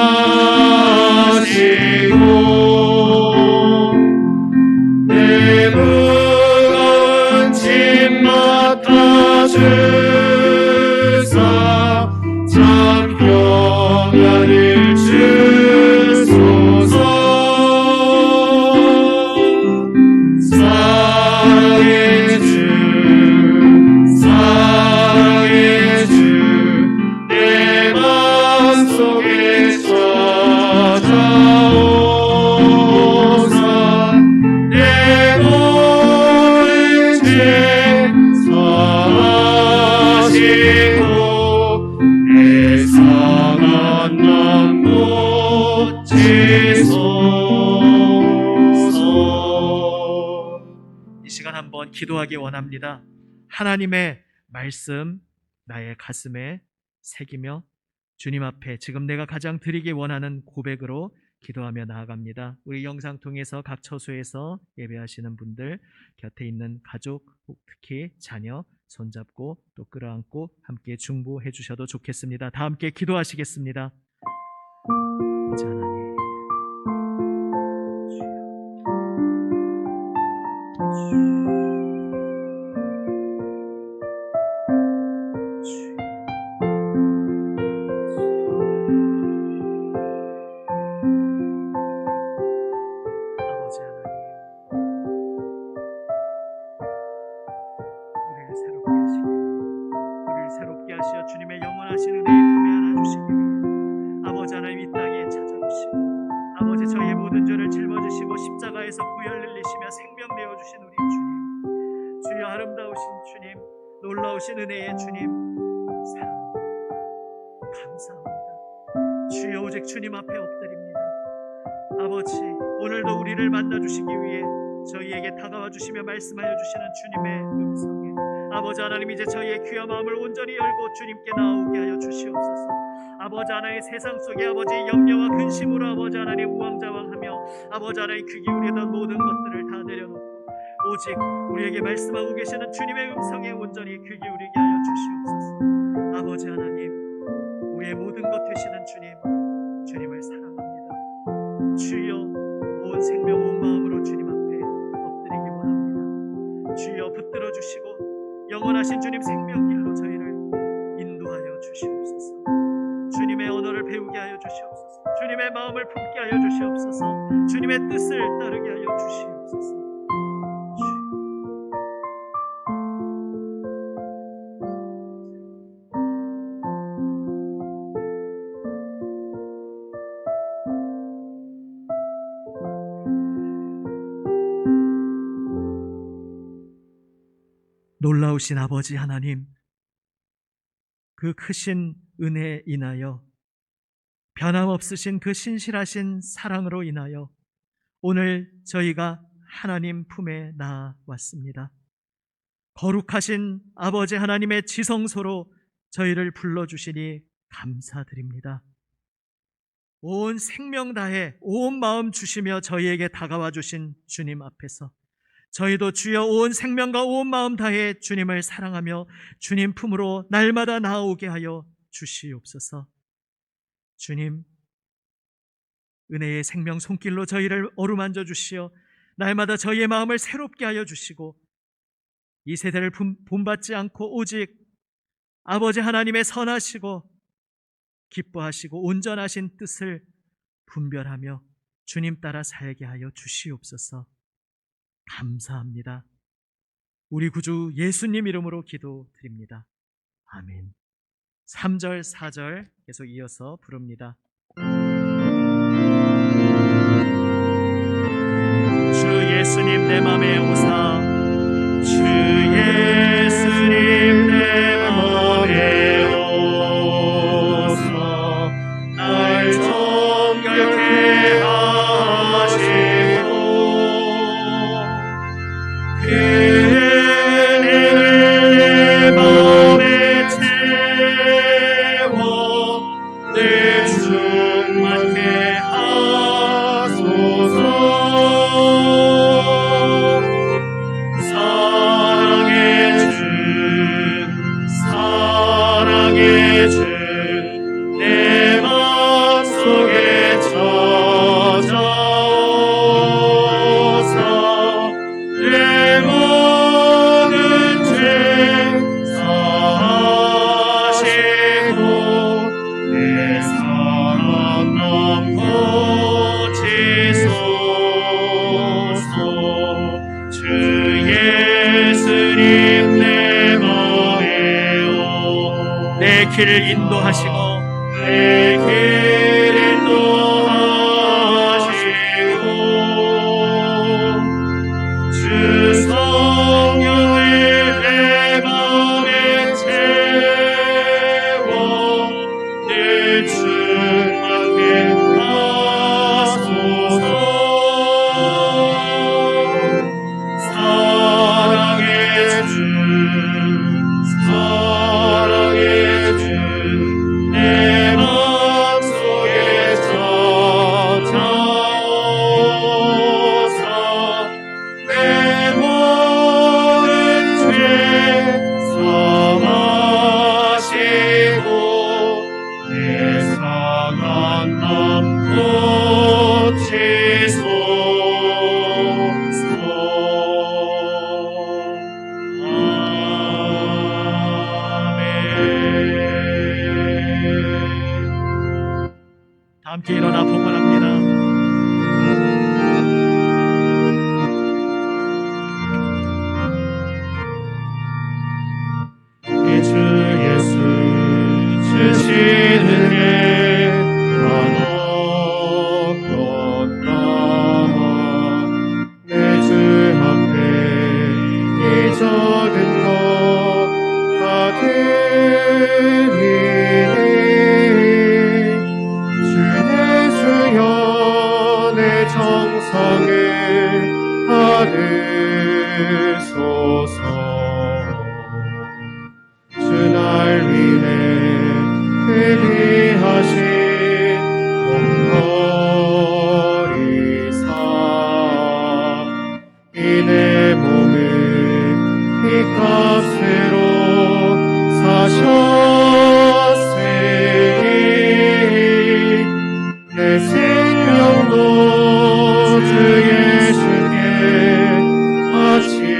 내 무거운 짐 맡아주사 참 평안을 주소서. 사랑의 주 내 맘속에 찾아오사 내 모든 죄 사하시고 내 상한 맘 고치소서. 이 시간 한번 기도하기 원합니다. 하나님의 말씀 나의 가슴에 새기며 주님 앞에 지금 내가 가장 드리기 원하는 고백으로 기도하며 나아갑니다. 우리 영상 통해서 각 처소에서 예배하시는 분들 곁에 있는 가족, 특히 자녀 손잡고 또 끌어안고 함께 중보해 주셔도 좋겠습니다. 다 함께 기도하시겠습니다. 아버지 하나님, 새롭게 하시어 주님의 영원하신 은혜의 품에 안아주시기 위해 아버지 하나님 이 땅에 찾아오시고 아버지 저희의 모든 죄를 짊어지시고 십자가에서 구혈 흘리시며 생명 내어주신 우리 주님, 주여 아름다우신 주님, 놀라우신 은혜의 주님, 사랑합니다. 감사합니다. 주여 오직 주님 앞에 엎드립니다. 아버지 오늘도 우리를 만나주시기 위해 저희에게 다가와 주시며 말씀하여 주시는 주님의 음성에 아버지 하나님 이제 저희의 귀와 마음을 온전히 열고 주님께 나오게 하여 주시옵소서. 아버지 하나님 세상 속에 아버지 염려와 근심으로 아버지 하나님 우왕좌왕하며 아버지 하나님 귀 기울이던 모든 것들을 다 내려놓고 오직 우리에게 말씀하고 계시는 주님의 음성에 온전히 귀 기울이게 하여 주시옵소서. 아버지 하나님 우리의 모든 것 되시는 주님, 주님을 사랑합니다. 주여 온 생명 온 마음으로 주님 앞에 엎드리기 원합니다. 주여 붙들어 주시고 영원하신 주님 생명길로 저희를 인도하여 주시옵소서. 주님의 언어를 배우게 하여 주시옵소서. 주님의 마음을 품게 하여 주시옵소서. 주님의 뜻을 따르게 하여 주시옵소서. 놀라우신 아버지 하나님, 그 크신 은혜에 인하여 변함없으신 그 신실하신 사랑으로 인하여 오늘 저희가 하나님 품에 나아왔습니다. 거룩하신 아버지 하나님의 지성소로 저희를 불러주시니 감사드립니다. 온 생명 다해 온 마음 주시며 저희에게 다가와 주신 주님 앞에서 저희도 주여 온 생명과 온 마음 다해 주님을 사랑하며 주님 품으로 날마다 나아오게 하여 주시옵소서. 주님, 은혜의 생명 손길로 저희를 어루만져 주시어 날마다 저희의 마음을 새롭게 하여 주시고 이 세대를 본받지 않고 오직 아버지 하나님의 선하시고 기뻐하시고 온전하신 뜻을 분별하며 주님 따라 살게 하여 주시옵소서. 감사합니다. 우리 구주 예수님 이름으로 기도드립니다. 아멘. 3절, 4절 계속 이어서 부릅니다. 주 예수님 내 맘에 오사, 주 예수님 내 맘에 오사, 날 정결케 하시고 그 은혜를 내 맘에 채워 늘 충만케 하소서. 사랑의 주 내 맘속에 찾아오사 내 모든 죄 사하시고 내 사랑 남 고치소서. 주 예수님 내 맘에 내 길을 인도하시고 내 길 인도하시고 주 성령을 내 맘에 채워 늘 충만케 하소서. 사랑의 주 내 맘속에 찾아오사 내 모든 죄 사하시고 내 상한 맘 고치소서. 함께 일어나 봉헌합니다. 주 예수 주시는 게 한없없다. 내 주 앞에 이 적은 것 다 드리니 주여 내 정성을 받으소서. 주 날 위해 그 귀하신 몸버리사 이 내 몸을 피값으로 사셨으니 내 생명도 주 예수께 바칩니다.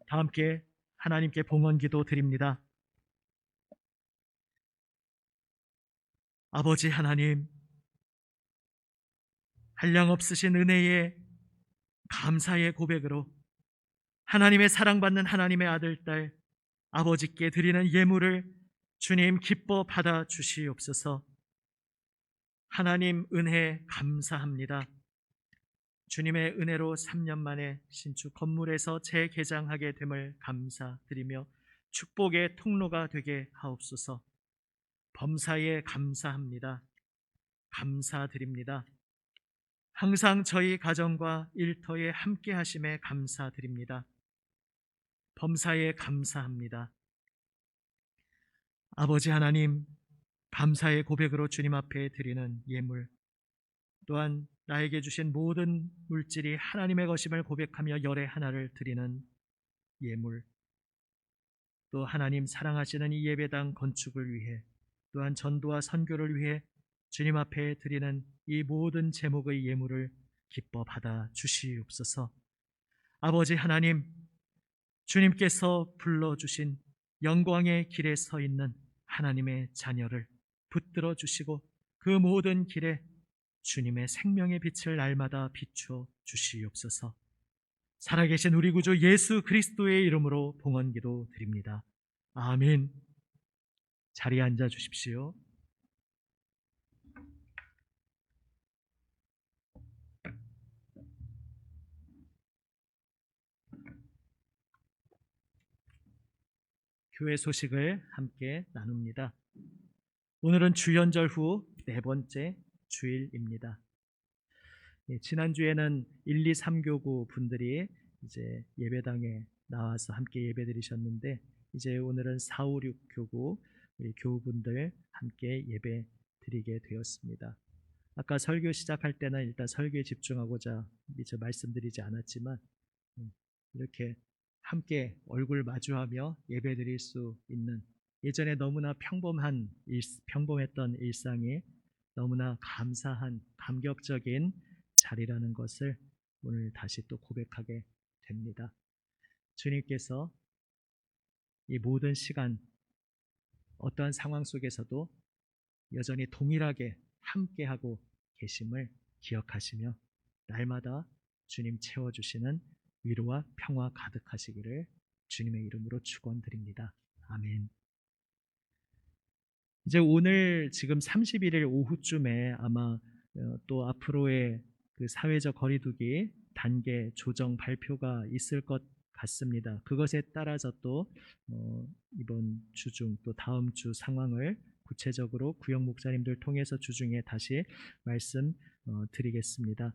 다 함께 하나님께 봉헌기도 드립니다. 아버지 하나님, 한량없으신 은혜에 감사의 고백으로 하나님의 사랑받는 하나님의 아들, 딸 아버지께 드리는 예물을 주님 기뻐 받아 주시옵소서. 하나님 은혜 감사합니다. 주님의 은혜로 3년 만에 신축 건물에서 재개장하게 됨을 감사드리며 축복의 통로가 되게 하옵소서. 범사에 감사합니다. 감사드립니다. 항상 저희 가정과 일터에 함께 하심에 감사드립니다. 범사에 감사합니다. 아버지 하나님, 감사의 고백으로 주님 앞에 드리는 예물, 또한 나에게 주신 모든 물질이 하나님의 것임을 고백하며 열의 하나를 드리는 예물, 또 하나님 사랑하시는 이 예배당 건축을 위해, 또한 전도와 선교를 위해 주님 앞에 드리는 이 모든 제목의 예물을 기뻐 받아 주시옵소서. 아버지 하나님, 주님께서 불러주신 영광의 길에 서 있는 하나님의 자녀를 붙들어 주시고 그 모든 길에 주님의 생명의 빛을 날마다 비추어 주시옵소서. 살아계신 우리 구주 예수 그리스도의 이름으로 봉헌기도 드립니다. 아멘. 자리에 앉아 주십시오. 교회 소식을 함께 나눕니다. 오늘은 주연절 후 네 번째 주일입니다. 지난주에는 1, 2, 3교구 분들이 이제 예배당에 나와서 함께 예배드리셨는데, 이제 오늘은 4, 5, 6교구 우리 교우분들 함께 예배 드리게 되었습니다. 아까 설교 시작할 때는 일단 설교에 집중하고자 미처 말씀드리지 않았지만, 이렇게 함께 얼굴 마주하며 예배 드릴 수 있는, 예전에 너무나 평범했던 일상이 너무나 감사한 감격적인 자리라는 것을 오늘 다시 또 고백하게 됩니다. 주님께서 이 모든 시간 어떠한 상황 속에서도 여전히 동일하게 함께하고 계심을 기억하시며 날마다 주님 채워주시는 위로와 평화 가득하시기를 주님의 이름으로 축원드립니다. 아멘. 이제 오늘 지금 31일 오후쯤에 아마 또 앞으로의 그 사회적 거리두기 단계 조정 발표가 있을 것 같습니다. 그것에 따라서 또 이번 주 중 또 다음 주 상황을 구체적으로 구역 목사님들 통해서 주중에 다시 말씀 드리겠습니다.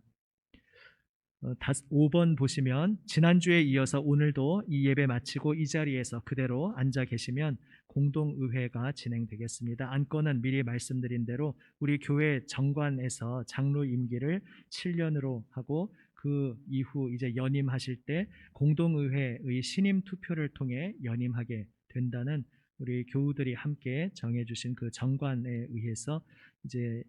5번 보시면 지난주에 이어서 오늘도 이 예배 마치고 이 자리에서 그대로 앉아 계시면 공동의회가 진행되겠습니다. 안건은 미리 말씀드린 대로 우리 교회 정관에서 장로 임기를 7년으로 하고 그 이후 이제 연임하실 때 공동의회의 신임 투표를 통해 연임하게 된다는 우리 교우들이 함께 정해주신 그 정관에 의해서 이제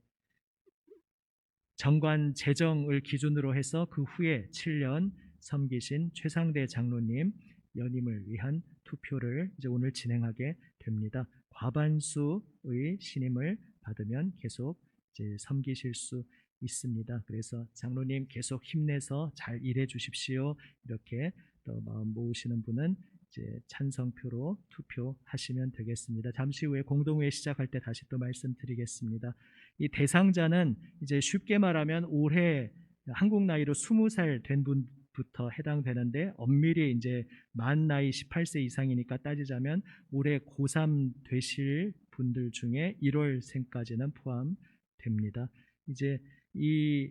정관 제정을 기준으로 해서 그 후에 7년 섬기신 최상대 장로님 연임을 위한 투표를 이제 오늘 진행하게 됩니다. 과반수의 신임을 받으면 계속 이제 섬기실 수 있습니다. 그래서 장로님 계속 힘내서 잘 일해 주십시오. 이렇게 또 마음 모으시는 분은 이제 찬성표로 투표하시면 되겠습니다. 잠시 후에 공동회의 시작할 때 다시 또 말씀드리겠습니다. 이 대상자는 이제 쉽게 말하면 올해 한국 나이로 20살 된 분부터 해당되는데, 엄밀히 이제 만 나이 18세 이상이니까 따지자면 올해 고3 되실 분들 중에 1월생까지는 포함됩니다. 이제 이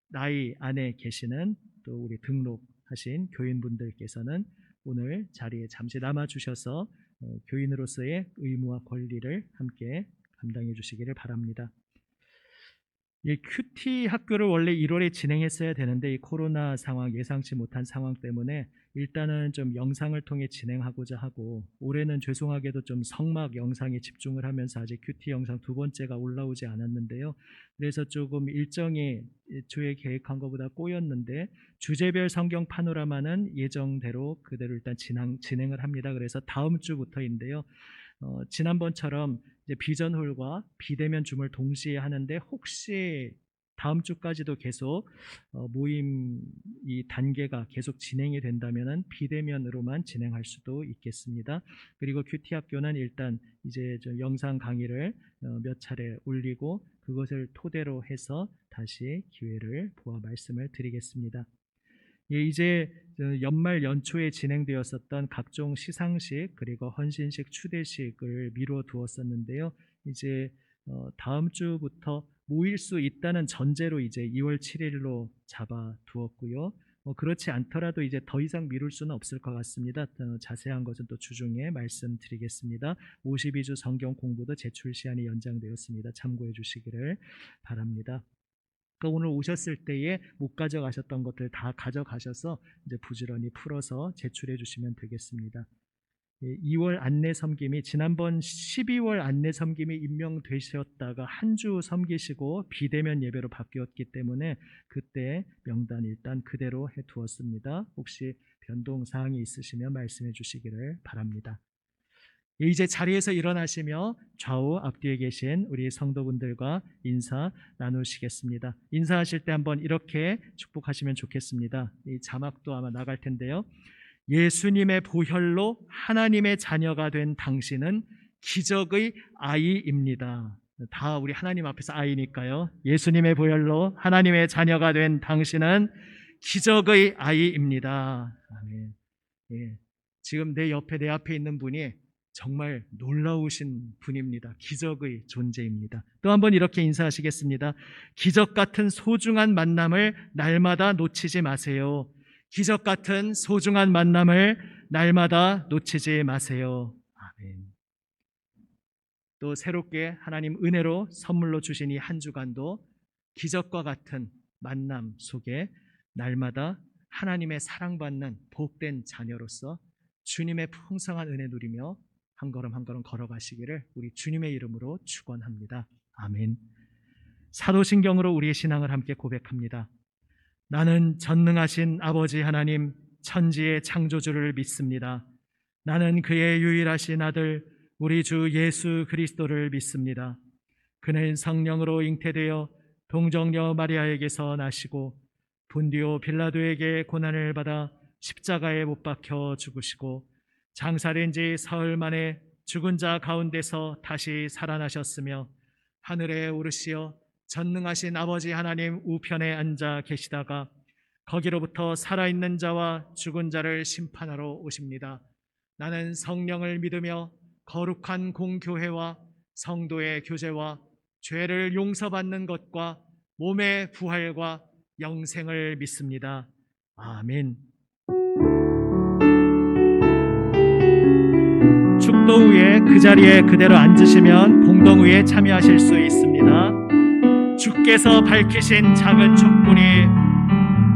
나이 안에 계시는 또 우리 등록하신 교인분들께서는 오늘 자리에 잠시 남아주셔서 교인으로서의 의무와 권리를 함께 감당해 주시기를 바랍니다. 이 큐티 학교를 원래 1월에 진행했어야 되는데 이 코로나 상황, 예상치 못한 상황 때문에 일단은 좀 영상을 통해 진행하고자 하고, 올해는 죄송하게도 좀 성막 영상에 집중을 하면서 아직 큐티 영상 두 번째가 올라오지 않았는데요. 그래서 조금 일정이 애초에 계획한 것보다 꼬였는데, 주제별 성경 파노라마는 예정대로 그대로 일단 진행을 합니다. 그래서 다음 주부터인데요. 지난번처럼 이제 비전홀과 비대면 줌을 동시에 하는데 혹시 다음 주까지도 계속 모임 이 단계가 계속 진행이 된다면은 비대면으로만 진행할 수도 있겠습니다. 그리고 큐티 학교는 일단 이제 좀 영상 강의를 몇 차례 올리고 그것을 토대로 해서 다시 기회를 보아 말씀을 드리겠습니다. 예, 이제 연말 연초에 진행되었었던 각종 시상식 그리고 헌신식 추대식을 미뤄 두었었는데요. 이제 다음 주부터 모일 수 있다는 전제로 이제 2월 7일로 잡아 두었고요. 그렇지 않더라도 이제 더 이상 미룰 수는 없을 것 같습니다. 자세한 것은 또 주중에 말씀드리겠습니다. 52주 성경 공부도 제출 시한이 연장되었습니다. 참고해 주시기를 바랍니다. 그러니까 오늘 오셨을 때에 못 가져가셨던 것들 다 가져가셔서 이제 부지런히 풀어서 제출해 주시면 되겠습니다. 2월 안내 섬김이 지난번 12월 안내 섬김이 임명되셨다가 한 주 섬기시고 비대면 예배로 바뀌었기 때문에 그때 명단 일단 그대로 해두었습니다. 혹시 변동 사항이 있으시면 말씀해 주시기를 바랍니다. 이제 자리에서 일어나시며 좌우 앞뒤에 계신 우리 성도분들과 인사 나누시겠습니다. 인사하실 때 한번 이렇게 축복하시면 좋겠습니다. 이 자막도 아마 나갈 텐데요. 예수님의 보혈로 하나님의 자녀가 된 당신은 기적의 아이입니다. 다 우리 하나님 앞에서 아이니까요. 예수님의 보혈로 하나님의 자녀가 된 당신은 기적의 아이입니다. 아멘. 예. 지금 내 옆에 내 앞에 있는 분이 정말 놀라우신 분입니다. 기적의 존재입니다. 또 한번 이렇게 인사하시겠습니다. 기적 같은 소중한 만남을 날마다 놓치지 마세요. 기적 같은 소중한 만남을 날마다 놓치지 마세요. 아멘. 또 새롭게 하나님 은혜로 선물로 주신 이 한 주간도 기적과 같은 만남 속에 날마다 하나님의 사랑받는 복된 자녀로서 주님의 풍성한 은혜 누리며 한 걸음 한 걸음 걸어가시기를 우리 주님의 이름으로 축원합니다. 아멘. 사도신경으로 우리의 신앙을 함께 고백합니다. 나는 전능하신 아버지 하나님 천지의 창조주를 믿습니다. 나는 그의 유일하신 아들 우리 주 예수 그리스도를 믿습니다. 그는 성령으로 잉태되어 동정녀 마리아에게서 나시고 본디오 빌라도에게 고난을 받아 십자가에 못 박혀 죽으시고 장사된 지 사흘 만에 죽은 자 가운데서 다시 살아나셨으며 하늘에 오르시어 전능하신 아버지 하나님 우편에 앉아 계시다가 거기로부터 살아있는 자와 죽은 자를 심판하러 오십니다. 나는 성령을 믿으며 거룩한 공교회와 성도의 교제와 죄를 용서받는 것과 몸의 부활과 영생을 믿습니다. 아멘. 축도 후에 그 자리에 그대로 앉으시면 봉동회에 참여하실 수 있습니다. 주께서 밝히신 작은 촛불이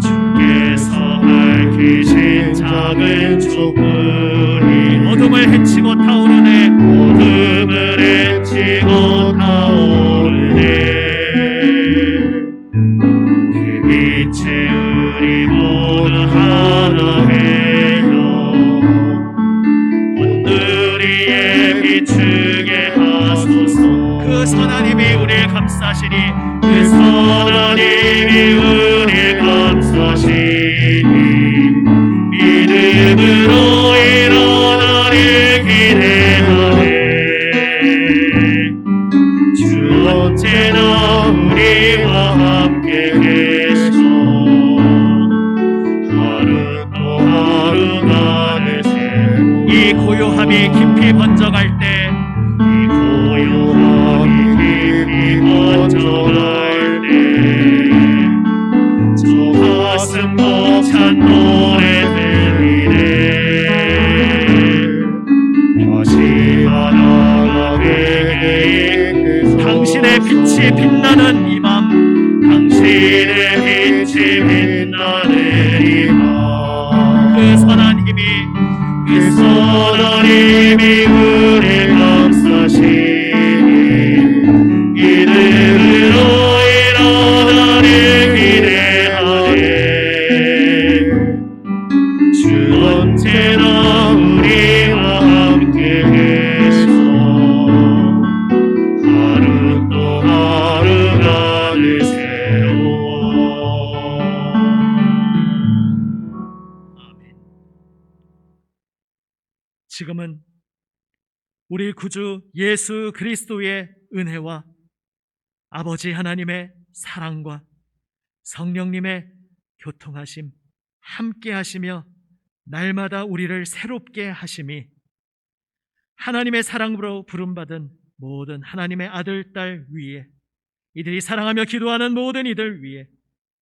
주께서 밝히신 작은 촛불이 어둠을 헤치고 타오르네. 어둠을 헤치고 타오르네. 그 빛에 우리 모두 하나 되어 온누리에 비추게 하소서. 그 선하님이 우리를 감싸시니 그 선하님이 우리를 감싸시니 믿음으로 일어나를 기대하네. 주 언제나 우리와 함께 계셔 하루 또 하루가 되세. 이 고요함이 깊이 번져갈 때 이 고요함이 깊이 번져갈 때 저 가슴 벅찬 노래 들리네. 다시 하나가 되게 당신의 빛이 빛나는 이 밤 당신의 빛이 빛나는 이 밤 그 선한 힘이 그 선한 힘이 우리 감싸시니 믿음으로 일어나를 기대하네. 주 언제나 우리와 함께 계셔 하루 또 하루가 늘 새로워. 지금은 우리 구주 예수 그리스도의 은혜와 아버지 하나님의 사랑과 성령님의 교통하심 함께 하시며 날마다 우리를 새롭게 하심이 하나님의 사랑으로 부름받은 모든 하나님의 아들, 딸 위에, 이들이 사랑하며 기도하는 모든 이들 위에,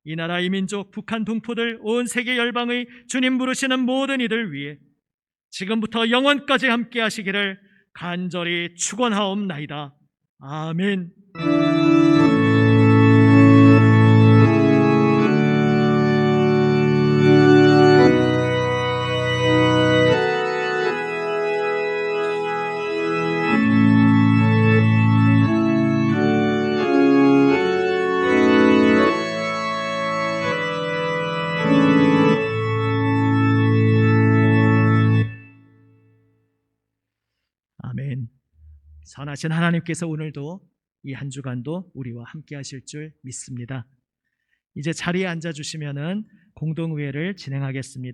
이 나라 이 민족 북한 동포들 온 세계 열방의 주님 부르시는 모든 이들 위에 지금부터 영원까지 함께 하시기를 간절히 축원하옵나이다. 아멘. 아멘. 선하신 하나님께서 오늘도 이 한 주간도 우리와 함께 하실 줄 믿습니다. 이제 자리에 앉아 주시면은 공동의회를 진행하겠습니다.